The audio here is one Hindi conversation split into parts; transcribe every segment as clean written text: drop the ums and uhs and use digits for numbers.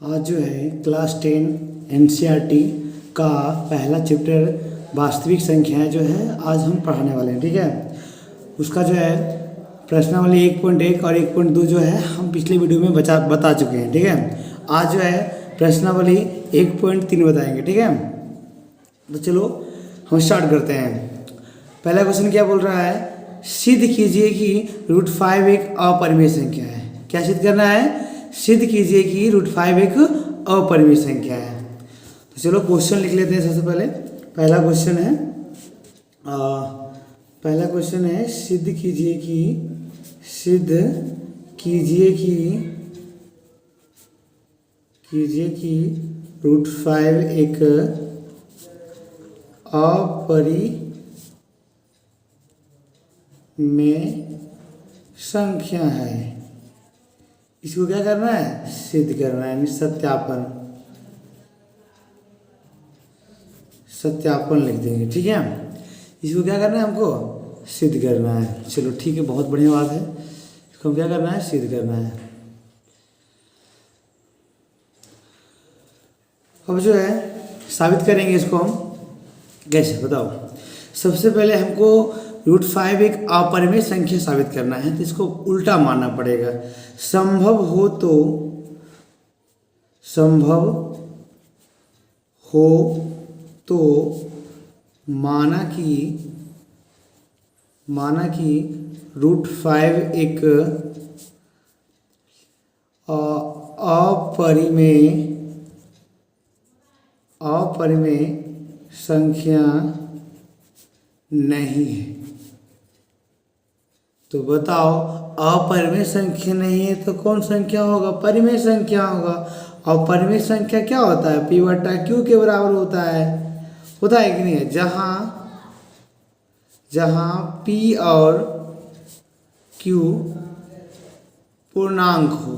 आज जो है क्लास 10 एनसीईआरटी का पहला चैप्टर वास्तविक संख्याएं जो है आज हम पढ़ाने वाले हैं। ठीक है, उसका जो है प्रश्नावली 1.1 और 1.2 जो है हम पिछले वीडियो में बता चुके हैं। ठीक है, आज जो है प्रश्नावली 1.3 बताएंगे। ठीक है, तो चलो हम स्टार्ट करते हैं। पहला क्वेश्चन क्या बोल रहा है, सिद्ध कीजिए कि √5 एक अपरिमेय संख्या है। क्या सिद्ध करना है? सिद्ध कीजिए कि √5 एक अपरिमेय संख्या है। तो चलो क्वेश्चन लिख लेते हैं। सबसे पहले पहला क्वेश्चन है सिद्ध कीजिए कि √5 एक अपरिमेय संख्या है। इसको क्या करना है? सिद्ध करना है, यानी सत्यापन लिख देंगे। ठीक है, इसको क्या करना है? हमको सिद्ध करना है। चलो ठीक है, बहुत बढ़िया बात है। इसको क्या करना है? सिद्ध करना है। अब जो है साबित करेंगे इसको हम कैसे, बताओ। सबसे पहले हमको √5 एक अपरिमेय संख्या साबित करना है, तो इसको उल्टा मानना पड़ेगा। संभव हो तो माना कि √5 एक अपरिमेय संख्या नहीं है। तो बताओ, अपरिमेय संख्या नहीं है तो कौन संख्या होगा? परिमेय संख्या होगा। और परिमेय संख्या क्या होता है? P/Q के बराबर होता है कि नहीं है? जहाँ P और Q पूर्णांक हो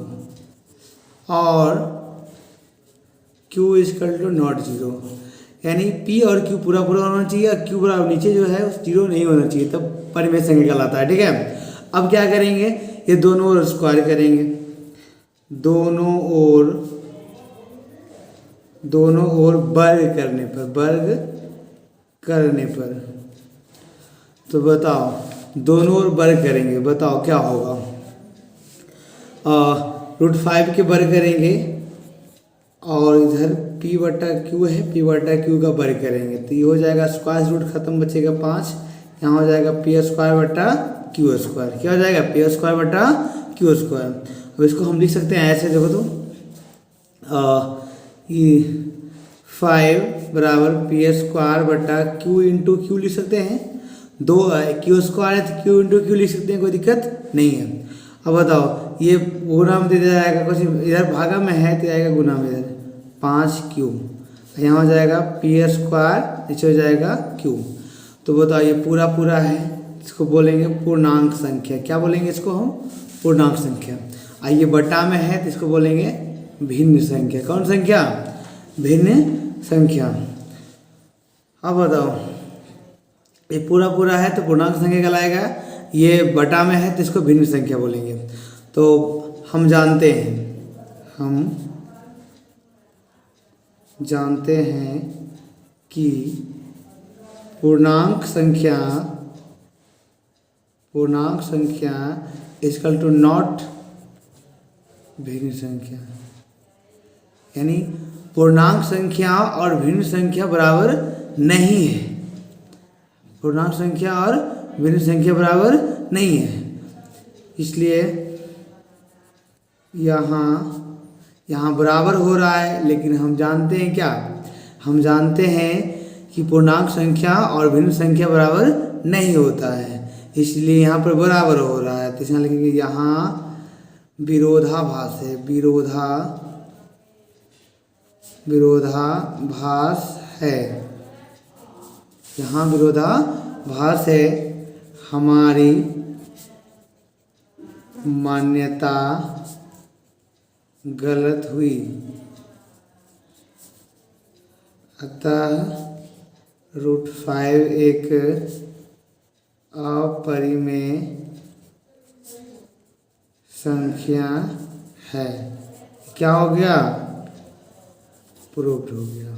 और Q = 0, यानी P और Q पूरा होना चाहिए और Q बराबर नीचे जो है 0 नहीं होना चाहिए, तब परिमेय संख्या कहलाता है। ठीक है, अब क्या करेंगे? ये दोनों ओर स्क्वायर करेंगे। दोनों ओर वर्ग करने पर तो बताओ, दोनों ओर वर्ग करेंगे, बताओ क्या होगा? √5 के वर्ग करेंगे और इधर P/Q है, P/Q का वर्ग करेंगे तो ये हो जाएगा स्क्वायर रूट खत्म, बचेगा 5। यहाँ हो जाएगा P²/Q²। क्या हो जाएगा? P²/Q²। अब इसको हम लिख सकते हैं ऐसे, देखो तो 5 बराबर P²/Q लिख सकते हैं। दो Q² है तो Q लिख सकते हैं, कोई दिक्कत नहीं है। अब बताओ, ये गुना में दे दिया जाएगा, कुछ इधर भागा में है तो आएगा गुना में, इधर 5Q, यहाँ हो जाएगा P², नीचे हो जाएगा Q। तो बताओ, ये पूरा है, इसको बोलेंगे पूर्णांक संख्या। क्या बोलेंगे इसको हम? पूर्णांक संख्या। ये बटा में है तो इसको बोलेंगे भिन्न संख्या। कौन संख्या? भिन्न संख्या। अब बताओ, ये पूरा है तो पूर्णांक संख्या कहलाएगा, ये बटा में है तो इसको भिन्न संख्या बोलेंगे। तो हम जानते हैं कि पूर्णांक संख्या = नॉट भिन्न संख्या, यानी पूर्णांक संख्या और भिन्न संख्या बराबर नहीं है। पूर्णांक संख्या और भिन्न संख्या बराबर नहीं है, इसलिए यहाँ बराबर हो रहा है, लेकिन हम जानते हैं क्या? हम जानते हैं कि पूर्णांक संख्या और भिन्न संख्या बराबर नहीं होता है, इसलिए यहाँ पर बराबर हो रहा है। तो इसमें लिखेंगे यहाँ विरोधाभास है, विरोधाभास है। यहाँ विरोधाभास है, हमारी मान्यता गलत हुई, अतः √5 एक अपरिमेय संख्या है। क्या हो गया? प्रूव्ड हो गया।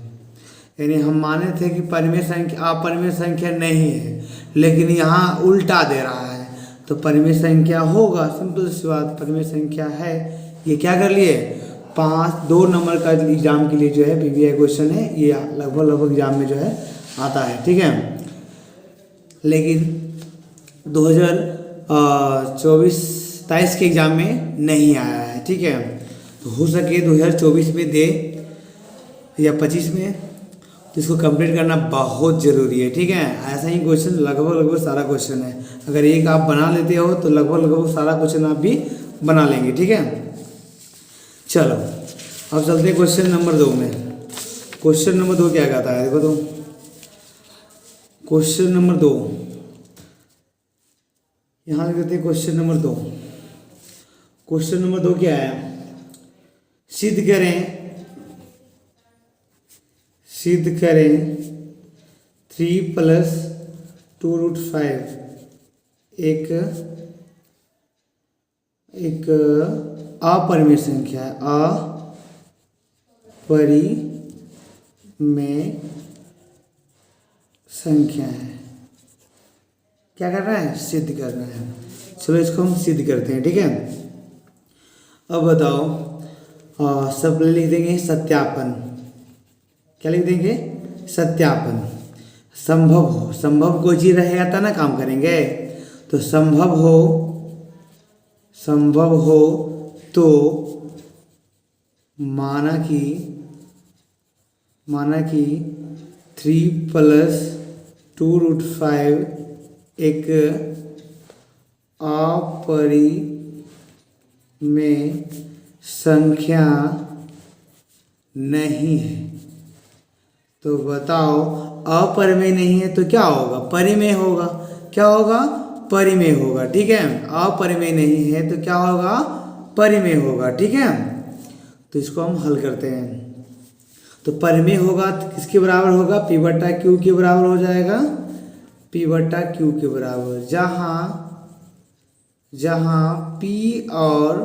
यानी हम माने थे कि परिमेय संख्या अपरिमेय संख्या नहीं है, लेकिन यहाँ उल्टा दे रहा है, तो परिमेय संख्या होगा। सिंपल सी बात, परिमेय संख्या है। ये क्या कर लिए, 2 नंबर का एग्जाम के लिए जो है बीबीए क्वेश्चन है, ये लगभग एग्जाम में जो है आता है, ठीक है। लेकिन 2024-23 के एग्जाम में नहीं आया है, ठीक है। तो हो सके 2024 में दे या 25 में, तो इसको कंप्लीट करना बहुत ज़रूरी है, ठीक है। ऐसा ही क्वेश्चन लगभग सारा क्वेश्चन है, अगर एक आप बना लेते हो तो लगभग सारा क्वेश्चन आप भी बना लेंगे, ठीक है। चलो अब चलते हैं क्वेश्चन नंबर 2 में। क्वेश्चन नंबर 2 क्या कहता है, देखो तो क्वेश्चन नंबर 2 यहाँ लिख देते हैं। क्वेश्चन नंबर 2, क्वेश्चन नंबर 2 क्या है, सिद्ध करें 3 + 2√5 एक अपरिमेय संख्या है, अपरिमेय संख्या है। क्या करना है, सिद्ध करना है। चलो इसको हम सिद्ध करते हैं, ठीक है। अब बताओ, सब लिख देंगे सत्यापन। क्या लिख देंगे, सत्यापन। संभव कोई चीज रहेगा तब ना काम करेंगे, तो संभव हो तो माना कि 3 + 2√5 एक अपरिमेय संख्या नहीं है। तो बताओ, अपरिमेय नहीं है तो क्या होगा, परिमेय होगा। क्या होगा, परिमेय होगा, ठीक है। अपरिमेय नहीं है तो क्या होगा, परिमेय होगा, ठीक है। तो इसको हम हल करते हैं। तो परिमेय होगा तो किसके बराबर होगा, P/Q के बराबर हो जाएगा, P/Q के बराबर। जहाँ P और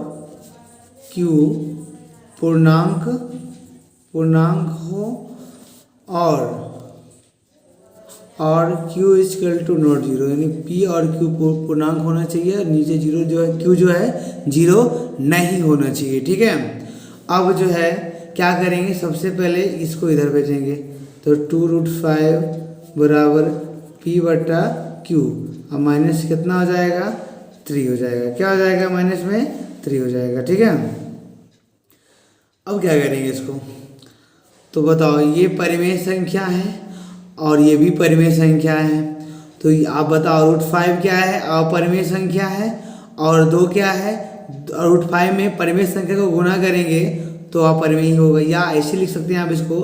Q पूर्णांक हो और Q = नॉट जीरो, यानी P और Q पूर्णांक होना चाहिए, और नीचे जीरो जो है, Q जो है 0 नहीं होना चाहिए, ठीक है। अब जो है क्या करेंगे, सबसे पहले इसको इधर भेजेंगे, तो 2√5 बराबर P/Q, अब माइनस कितना हो जाएगा, 3 हो जाएगा। क्या हो जाएगा, माइनस में 3 हो जाएगा, ठीक है। अब क्या करेंगे इसको, तो बताओ, ये परिमेय संख्या है और ये भी परिमेय संख्या है, तो आप बताओ √5 क्या है, अपरिमेय संख्या है, और 2 क्या है, √5 में परिमेय संख्या को गुणा करेंगे तो अपरिमेय होगा। या ऐसे लिख सकते हैं आप इसको,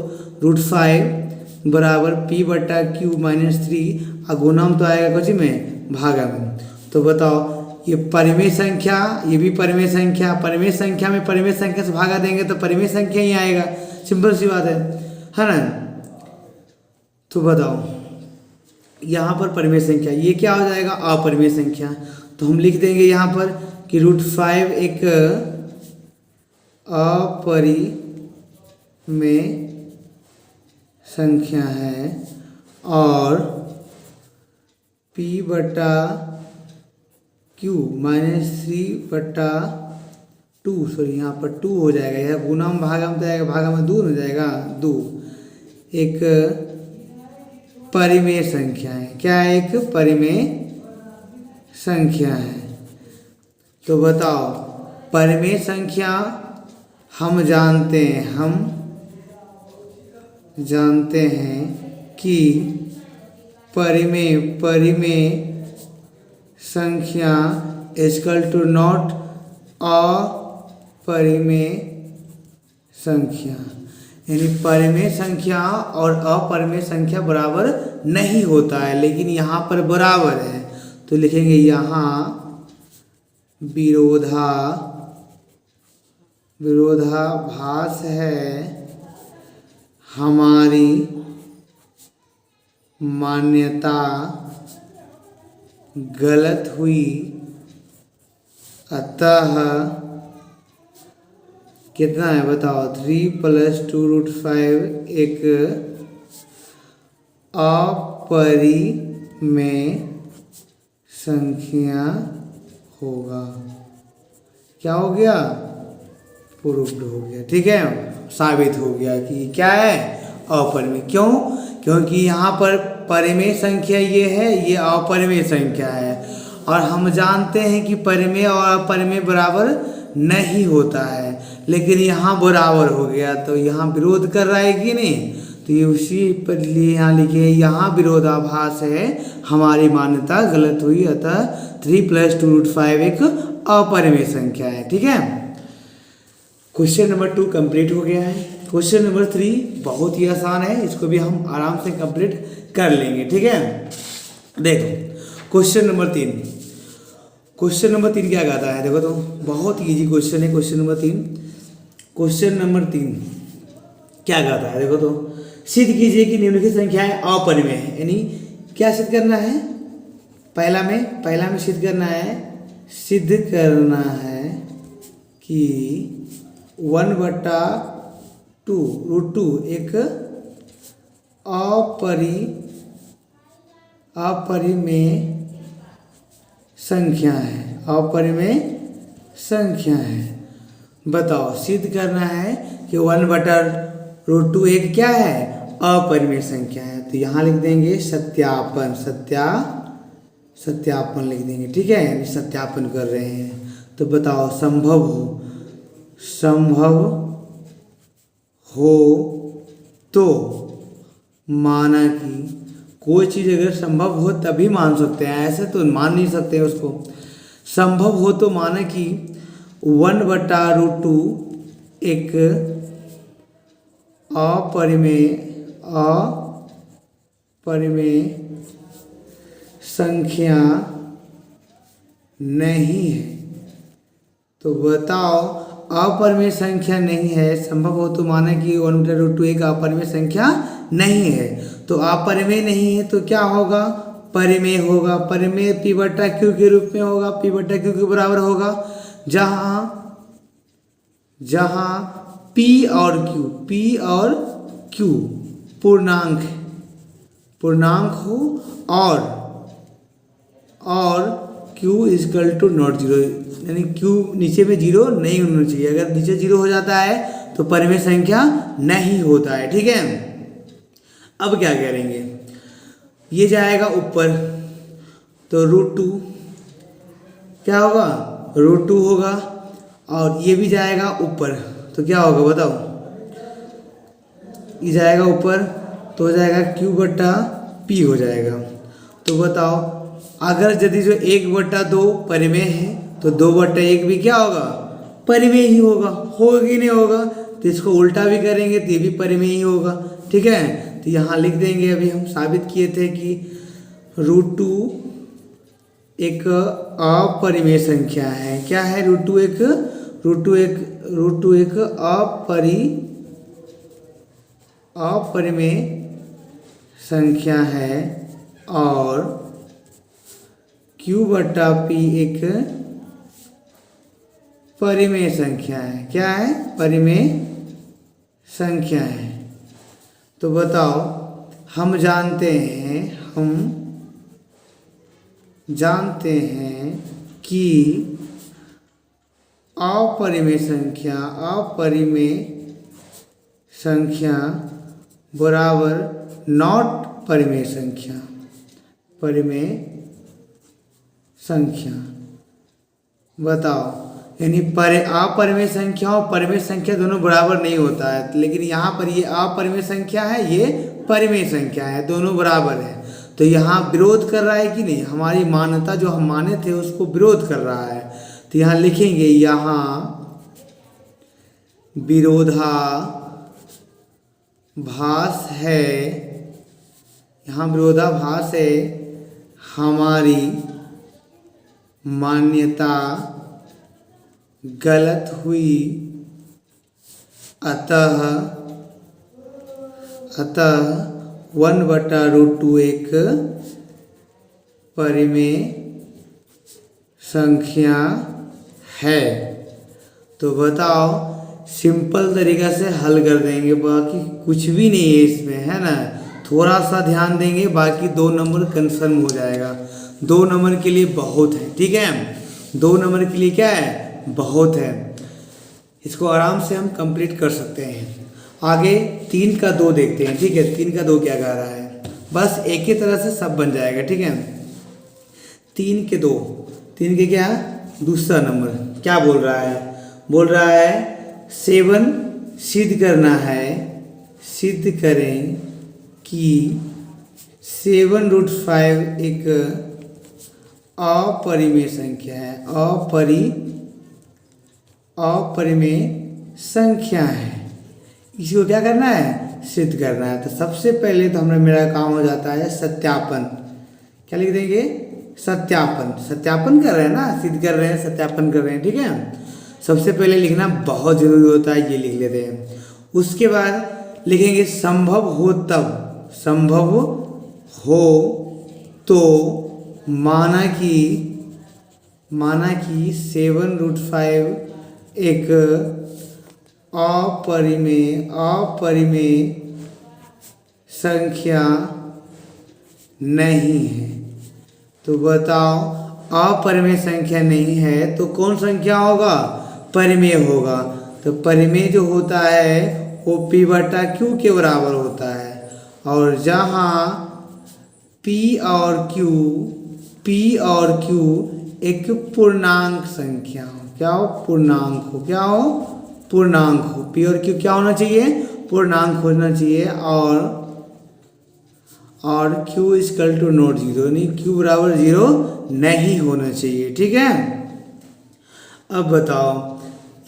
√5 बराबर P/Q - 3, और गुणा तो आएगा कुछ में, भागा में। तो बताओ, ये परिमेय संख्या, ये भी परिमेय संख्या, परिमेय संख्या में परिमेय संख्या से भागा देंगे तो परिमेय संख्या ही आएगा, सिंपल सी बात है ना। तो बताओ, यहाँ पर परिमेय संख्या, ये क्या हो जाएगा, अपरिमेय संख्या। तो हम लिख देंगे यहाँ पर कि √5 एक अपरिमेय संख्या है और P/Q -3/2, सॉरी यहाँ पर 2 हो जाएगा, यह गुणा में भागा में जाएगा, भागा में 2 हो जाएगा, 2 एक परिमेय संख्या है। क्या है, एक परिमेय संख्या है। तो बताओ, परिमेय संख्या हम जानते हैं कि परिमेय संख्या = नॉट अपरिमेय संख्या, यानी परिमेय संख्या और अपरिमेय संख्या बराबर नहीं होता है, लेकिन यहाँ पर बराबर है। तो लिखेंगे यहाँ विरोधाभास है, हमारी मान्यता गलत हुई, अतः कितना है बताओ। 3 + 2√5 एक अपरिमेय संख्या होगा। क्या हो गया? प्रूव्ड हो गया। ठीक है, साबित हो गया कि क्या है, अपरिमेय। क्यों? क्योंकि यहाँ पर परिमेय संख्या ये है, ये अपरिमेय संख्या है, और हम जानते हैं कि परिमेय और अपरिमेय बराबर नहीं होता है, लेकिन यहाँ बराबर हो गया, तो यहाँ विरोध कर रहा है कि नहीं। तो ये उसी पर लिए यहाँ लिखे, यहाँ विरोधाभास है, हमारी मान्यता गलत हुई, अतः 3 + 2√5 एक अपरिमेय संख्या है। ठीक है, क्वेश्चन नंबर 2 कंप्लीट हो गया है। क्वेश्चन नंबर 3 बहुत ही आसान है, इसको भी हम आराम से कंप्लीट कर लेंगे। ठीक है, देखो क्वेश्चन नंबर 3। क्वेश्चन नंबर 3 क्या कहता है, देखो तो बहुत इजी क्वेश्चन है। क्वेश्चन नंबर 3, क्वेश्चन नंबर 3 क्या कहता है, देखो तो, सिद्ध कीजिए कि निम्नलिखित संख्याएं अपरिमेय है। यानी क्या सिद्ध करना है, पहला में सिद्ध करना है कि 1/2√2 एक अपरिमेय संख्या है, अपरिमेय संख्या है। बताओ, सिद्ध करना है कि 1/√2 एक क्या है, अपरिमेय संख्या है। तो यहाँ लिख देंगे सत्यापन, सत्यापन लिख देंगे। ठीक है, यानी सत्यापन कर रहे हैं। तो बताओ, संभव हो तो माना कि, कोई चीज़ अगर संभव हो तभी मान सकते हैं, ऐसे तो मान नहीं सकते उसको। संभव हो तो माना कि 1/√2 एक अपरिमेय संख्या नहीं है। तो बताओ, अपरिमेय संख्या नहीं है, संभव हो तो माना कि 1/√2 एक अपरिमेय संख्या नहीं है। तो अपरिमेय नहीं है तो क्या होगा, परिमेय होगा। परिमेय P/Q के रूप में होगा, P/Q के बराबर होगा, जहाँ P और Q पूर्णांक हो, और Q = not 0, यानी Q नीचे में 0 नहीं होना चाहिए। अगर नीचे 0 हो जाता है तो परिमेय संख्या नहीं होता है। ठीक है, अब क्या करेंगे, ये जाएगा ऊपर, तो √2 क्या होगा, √2 होगा, और ये भी जाएगा ऊपर, तो क्या होगा बताओ, ये जाएगा ऊपर तो हो जाएगा Q/P हो जाएगा। तो बताओ, अगर यदि जो 1/2 परिमेय है तो 2/1 भी क्या होगा, परिमेय ही होगा कि नहीं होगा। तो इसको उल्टा भी करेंगे तो ये भी परिमेय ही होगा। ठीक है, तो यहाँ लिख देंगे, अभी हम साबित किए थे कि √2 एक अपरिमेय संख्या है। क्या है, √2 एक अपरिमेय संख्या है, और Q/P एक परिमेय संख्या है। क्या है, परिमेय संख्या है। तो बताओ, हम जानते हैं कि अपरिमेय संख्या बराबर नॉट परिमेय संख्या। बताओ, यानी अपरिमेय संख्या और परिमेय संख्या दोनों बराबर नहीं होता है, लेकिन यहाँ पर ये अपरिमेय संख्या है, ये परिमेय संख्या है, दोनों बराबर है। तो यहाँ विरोध कर रहा है कि नहीं, हमारी मान्यता जो हम माने थे उसको विरोध कर रहा है। तो यहाँ लिखेंगे, यहाँ विरोधाभास है, हमारी मान्यता गलत हुई, अतः 1/√2 एक परिमेय संख्या है। तो बताओ, सिंपल तरीका से हल कर देंगे, बाकी कुछ भी नहीं है इसमें, है ना। थोड़ा सा ध्यान देंगे, बाकी 2 नंबर कंफर्म हो जाएगा। 2 नंबर के लिए बहुत है, ठीक है। 2 नंबर के लिए क्या है, बहुत है। इसको आराम से हम कंप्लीट कर सकते हैं। आगे 3 का 2 देखते हैं, ठीक है। 3 का 2 क्या कह रहा है, बस एक ही तरह से सब बन जाएगा, ठीक है। 3 के 2, 3 के क्या, दूसरा नंबर क्या बोल रहा है, बोल रहा है 7 सिद्ध करना है, सिद्ध करें कि 7√5 एक अपरिमेय संख्या है, अपरिमेय संख्या है। इसको क्या करना है, सिद्ध करना है। तो सबसे पहले तो मेरा काम हो जाता है सत्यापन। क्या लिख देंगे, सत्यापन। सत्यापन कर रहे हैं ना, सिद्ध कर रहे हैं, सत्यापन कर रहे हैं, ठीक है। सबसे पहले लिखना बहुत जरूरी होता है, ये लिख लेते हैं। उसके बाद लिखेंगे संभव हो तब, संभव हो तो माना कि 7√5 एक अपरिमेय संख्या नहीं है। तो बताओ, अपरिमेय संख्या नहीं है तो कौन संख्या होगा, परिमेय होगा। तो परिमेय जो होता है वो P/Q के बराबर होता है। और जहाँ P और Q एक पूर्णांक संख्या हो, क्या हो, पूर्णांक हो, क्या हो, पूर्णांक हो। P और Q क्या होना चाहिए, पूर्णांक होना चाहिए। और Q = नॉट 0, यानी Q बराबर 0 नहीं होना चाहिए, ठीक है। अब बताओ,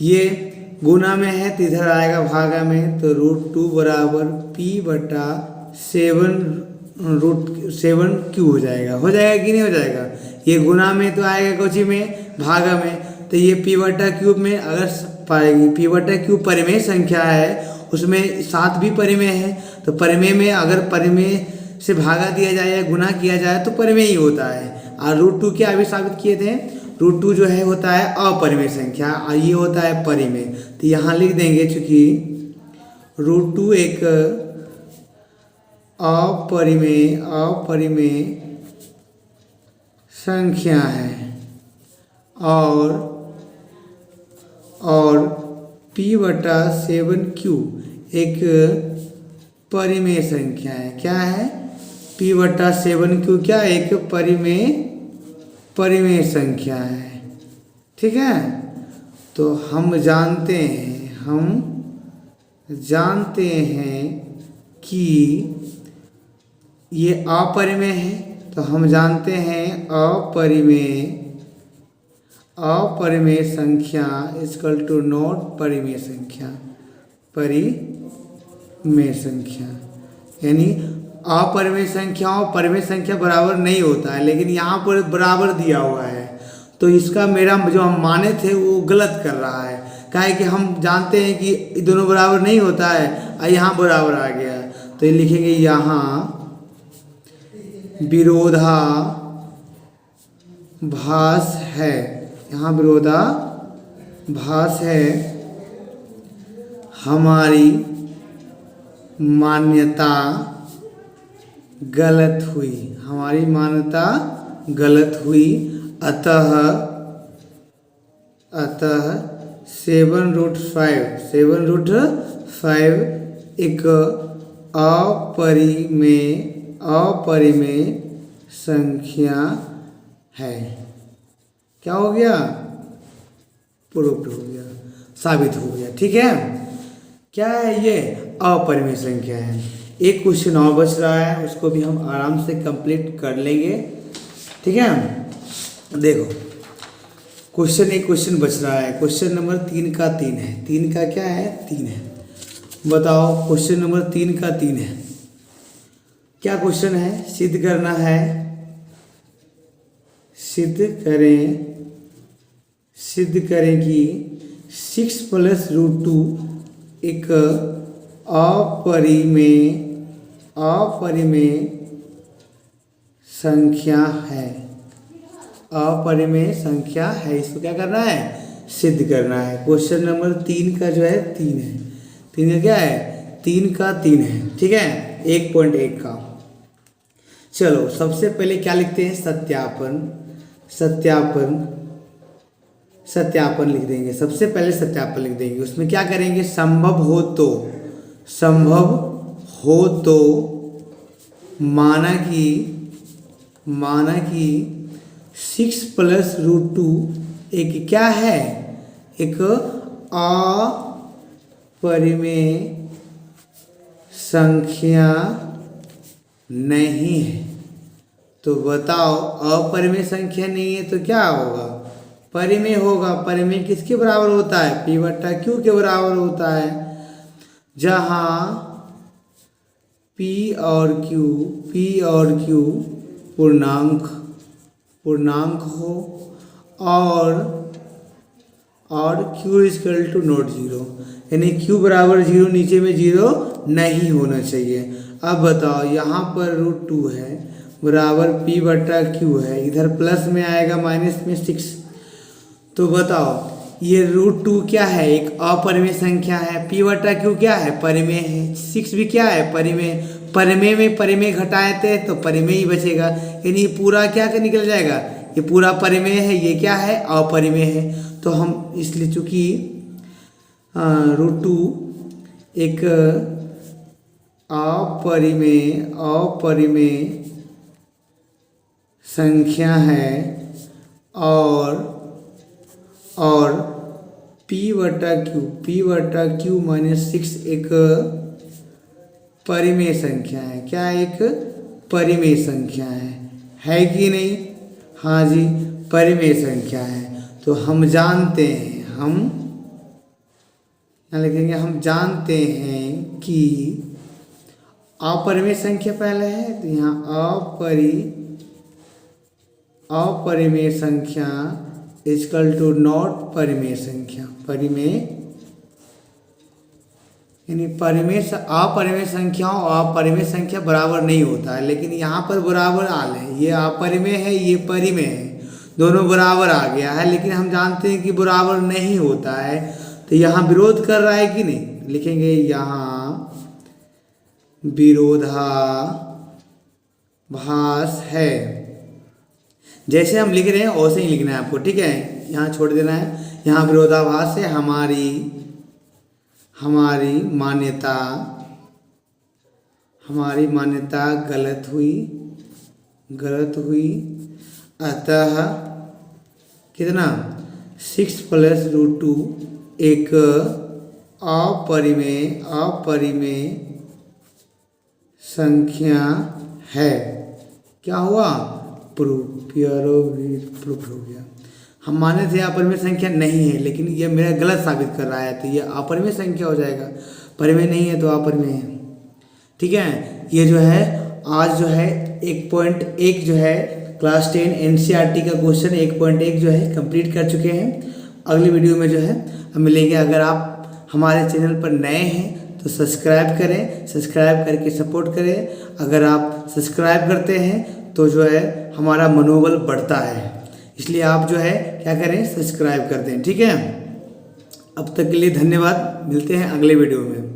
ये गुना में है तो इधर आएगा भागा में, तो √2 बराबर P/7√7Q हो जाएगा कि नहीं हो जाएगा। ये गुना में तो आएगा, कोची में, भागा में। तो ये P/Q में अगर पाएगी, P/Q परिमेय संख्या है, उसमें 7 भी परिमेय है। तो परिमेय में अगर परिमेय से भागा दिया जाए या गुना किया जाए तो परिमेय ही होता है। और √2 क्या अभी साबित किए थे, √2 जो है होता है अपरिमेय संख्या और ये होता है परिमेय। तो यहाँ लिख देंगे, चूंकि √2 एक अपरिमेय संख्या है और P/7Q एक परिमेय संख्या है। क्या है, P/7Q क्या, एक परिमेय संख्या है, ठीक है। तो हम जानते हैं कि ये अपरिमेय है। तो हम जानते हैं अपरिमेय संख्या = नॉट परिमेय संख्या, परिमेय संख्या। यानी अपरिमेय संख्या और परिमेय संख्या बराबर नहीं होता है, लेकिन यहाँ पर बराबर दिया हुआ है। तो इसका मेरा जो हम माने थे वो गलत कर रहा है। क्या है कि हम जानते हैं कि दोनों बराबर नहीं होता है और यहाँ बराबर आ गया। तो ये लिखेंगे, यहाँ विरोधाभास है, यहाँ विरोधाभास है, हमारी मान्यता गलत हुई, अतः 7√5 एक अपरिमेय संख्या है। क्या हो गया, प्रूव्ड हो गया, साबित हो गया, ठीक है। क्या है, ये अपरिमेय संख्या है। एक क्वेश्चन और बच रहा है, उसको भी हम आराम से कंप्लीट कर लेंगे, ठीक है। देखो, एक क्वेश्चन बच रहा है, क्वेश्चन नंबर 3 का 3 है। 3 का क्या है, 3 है। बताओ, क्वेश्चन नंबर 3 का 3 है। क्या क्वेश्चन है, सिद्ध करें कि 6 + √2 एक अपरिमेय संख्या है। इसको क्या करना है, सिद्ध करना है। क्वेश्चन नंबर 3 का जो है 3 है, 3 का क्या है, 3 का 3 है, ठीक है, 1.1 का। चलो सबसे पहले क्या लिखते हैं, सत्यापन, सत्यापन, सत्यापन लिख देंगे। सबसे पहले सत्यापन लिख देंगे, उसमें क्या करेंगे, संभव हो तो, संभव हो तो माना कि 6 + √2 एक क्या है, एक अपरिमेय संख्या नहीं है। तो बताओ अपरिमेय संख्या नहीं है तो क्या होगा, परिमेय होगा। परिमेय किसके बराबर होता है, P/Q के बराबर होता है, जहाँ P और Q पूर्णांक हो और Q = नॉट 0, यानी Q बराबर 0, नीचे में 0 नहीं होना चाहिए। अब बताओ यहाँ पर √2 है बराबर P/Q है, इधर प्लस में आएगा माइनस में 6। तो बताओ ये √2 क्या है, एक अपरिमेय संख्या है, P/Q क्या है, परिमेय है, 6 भी क्या है, परिमेय। परिमेय में परिमेय घटाए थे तो परिमेय ही बचेगा, यानी पूरा क्या क्या निकल जाएगा, ये पूरा परिमेय है, ये क्या है, अपरिमेय है। तो हम इसलिए चूंकि √2 एक अपरिमेय संख्या है और P/Q -6 एक परिमेय संख्या है। क्या एक परिमेय संख्या है कि नहीं, हाँ जी परिमेय संख्या है। तो हम जानते हैं, हम यहाँ लिखेंगे, हम जानते हैं कि अपरिमेय संख्या पहले है, तो यहाँ अपरिमेय संख्या = नॉट परिमेय संख्या। परिमेय यानी अपरिमेय संख्या और अपरिमेय संख्या बराबर नहीं होता है, लेकिन यहाँ पर बराबर आल है, ये अपरिमेय है, ये परिमेय है, दोनों बराबर आ गया है, लेकिन हम जानते हैं कि बराबर नहीं होता है। तो यहाँ विरोध कर रहा है कि नहीं, लिखेंगे यहाँ विरोधाभास है। जैसे हम लिख रहे हैं वैसे ही लिखना है आपको, ठीक है, यहाँ छोड़ देना है। यहाँ विरोधाभास है, हमारी मान्यता गलत हुई। अतः कितना, 6 + √2 एक अपरिमेय संख्या है। क्या हुआ, प्रूफ हो गया। हम माने थे अपरिमेय संख्या नहीं है, लेकिन ये मेरा गलत साबित कर रहा है, तो ये अपरिमेय संख्या हो जाएगा, परिमेय नहीं है तो अपरिमेय है, ठीक है। ये जो है आज जो है 1.1 जो है क्लास 10 NCERT का क्वेश्चन 1.1 जो है कंप्लीट कर चुके हैं। अगली वीडियो में जो है हम मिलेंगे। अगर आप हमारे चैनल पर नए हैं तो सब्सक्राइब करें, सब्सक्राइब करके सपोर्ट करें। अगर आप सब्सक्राइब करते हैं तो जो है हमारा मनोबल बढ़ता है, इसलिए आप जो है क्या करें, सब्सक्राइब कर दें, ठीक है। अब तक के लिए धन्यवाद, मिलते हैं अगले वीडियो में।